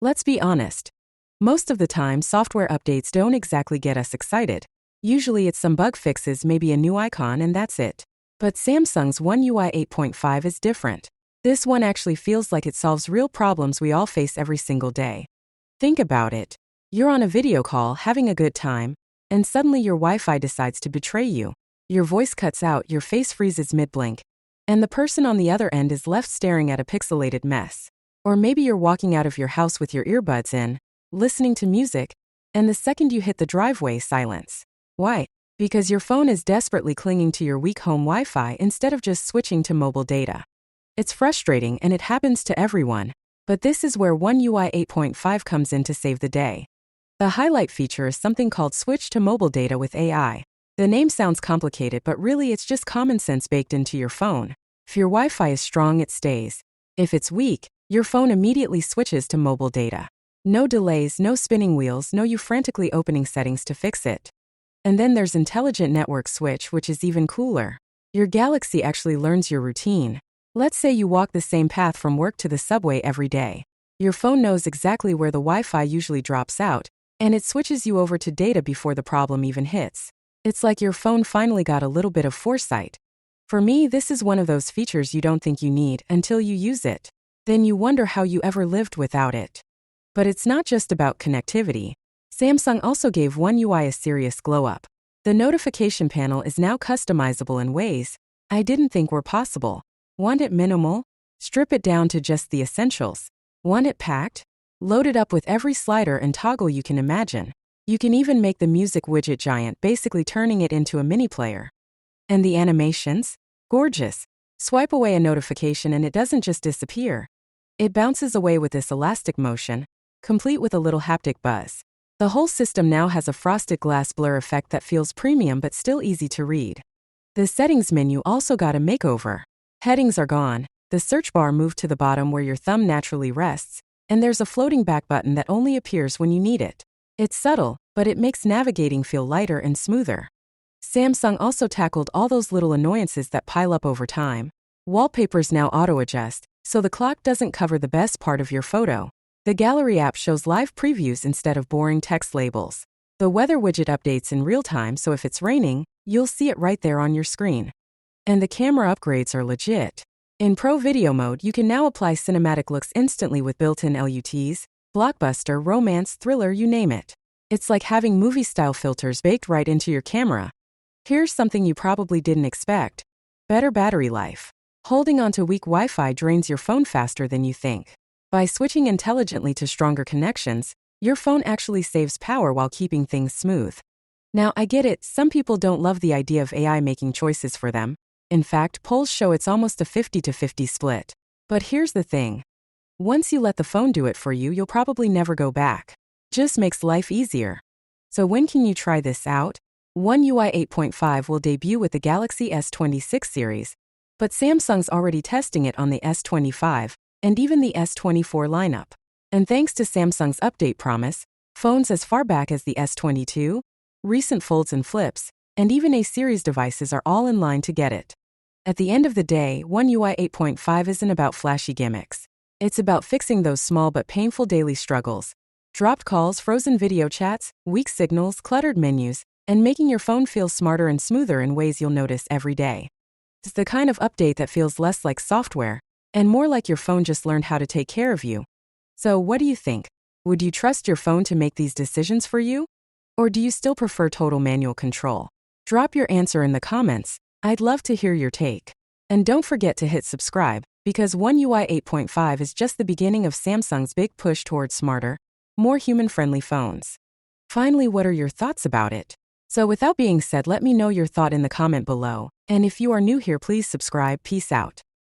Let's be honest. Most of the time, software updates don't exactly get us excited. Usually it's some bug fixes, maybe a new icon, and that's it. But Samsung's One UI 8.5 is different. This one actually feels like it solves real problems we all face every single day. Think about it. You're on a video call, having a good time, and suddenly your Wi-Fi decides to betray you. Your voice cuts out, your face freezes mid-blink, and the person on the other end is left staring at a pixelated mess. Or maybe you're walking out of your house with your earbuds in, listening to music, and the second you hit the driveway, silence. Why? Because your phone is desperately clinging to your weak home Wi-Fi instead of just switching to mobile data. It's frustrating and it happens to everyone, but this is where One UI 8.5 comes in to save the day. The highlight feature is something called Switch to Mobile Data with AI. The name sounds complicated, but really it's just common sense baked into your phone. If your Wi-Fi is strong, it stays. If it's weak, your phone immediately switches to mobile data. No delays, no spinning wheels, no you frantically opening settings to fix it. And then there's Intelligent Network Switch, which is even cooler. Your Galaxy actually learns your routine. Let's say you walk the same path from work to the subway every day. Your phone knows exactly where the Wi-Fi usually drops out, and it switches you over to data before the problem even hits. It's like your phone finally got a little bit of foresight. For me, this is one of those features you don't think you need until you use it. Then you wonder how you ever lived without it. But it's not just about connectivity. Samsung also gave One UI a serious glow-up. The notification panel is now customizable in ways I didn't think were possible. Want it minimal? Strip it down to just the essentials. Want it packed? Load it up with every slider and toggle you can imagine. You can even make the music widget giant, basically turning it into a mini player. And the animations? Gorgeous. Swipe away a notification and it doesn't just disappear. It bounces away with this elastic motion, complete with a little haptic buzz. The whole system now has a frosted glass blur effect that feels premium but still easy to read. The settings menu also got a makeover. Headings are gone, the search bar moved to the bottom where your thumb naturally rests, and there's a floating back button that only appears when you need it. It's subtle, but it makes navigating feel lighter and smoother. Samsung also tackled all those little annoyances that pile up over time. Wallpapers now auto-adjust, so the clock doesn't cover the best part of your photo. The Gallery app shows live previews instead of boring text labels. The weather widget updates in real time, so if it's raining, you'll see it right there on your screen. And the camera upgrades are legit. In Pro Video mode, you can now apply cinematic looks instantly with built-in LUTs, blockbuster, romance, thriller, you name it. It's like having movie-style filters baked right into your camera. Here's something you probably didn't expect. Better battery life. Holding onto weak Wi-Fi drains your phone faster than you think. By switching intelligently to stronger connections, your phone actually saves power while keeping things smooth. Now, I get it, some people don't love the idea of AI making choices for them. In fact, polls show it's almost a 50-50 split. But here's the thing. Once you let the phone do it for you, you'll probably never go back. Just makes life easier. So when can you try this out? One UI 8.5 will debut with the Galaxy S26 series, but Samsung's already testing it on the S25 and even the S24 lineup. And thanks to Samsung's update promise, phones as far back as the S22, recent folds and flips, and even A-series devices are all in line to get it. At the end of the day, One UI 8.5 isn't about flashy gimmicks. It's about fixing those small but painful daily struggles. Dropped calls, frozen video chats, weak signals, cluttered menus, and making your phone feel smarter and smoother in ways you'll notice every day. It's the kind of update that feels less like software and more like your phone just learned how to take care of you. So what do you think? Would you trust your phone to make these decisions for you? Or do you still prefer total manual control? Drop your answer in the comments. I'd love to hear your take. And don't forget to hit subscribe, because One UI 8.5 is just the beginning of Samsung's big push towards smarter, more human-friendly phones. Finally, what are your thoughts about it? So without being said, let me know your thought in the comment below. And if you are new here, please subscribe. Peace out.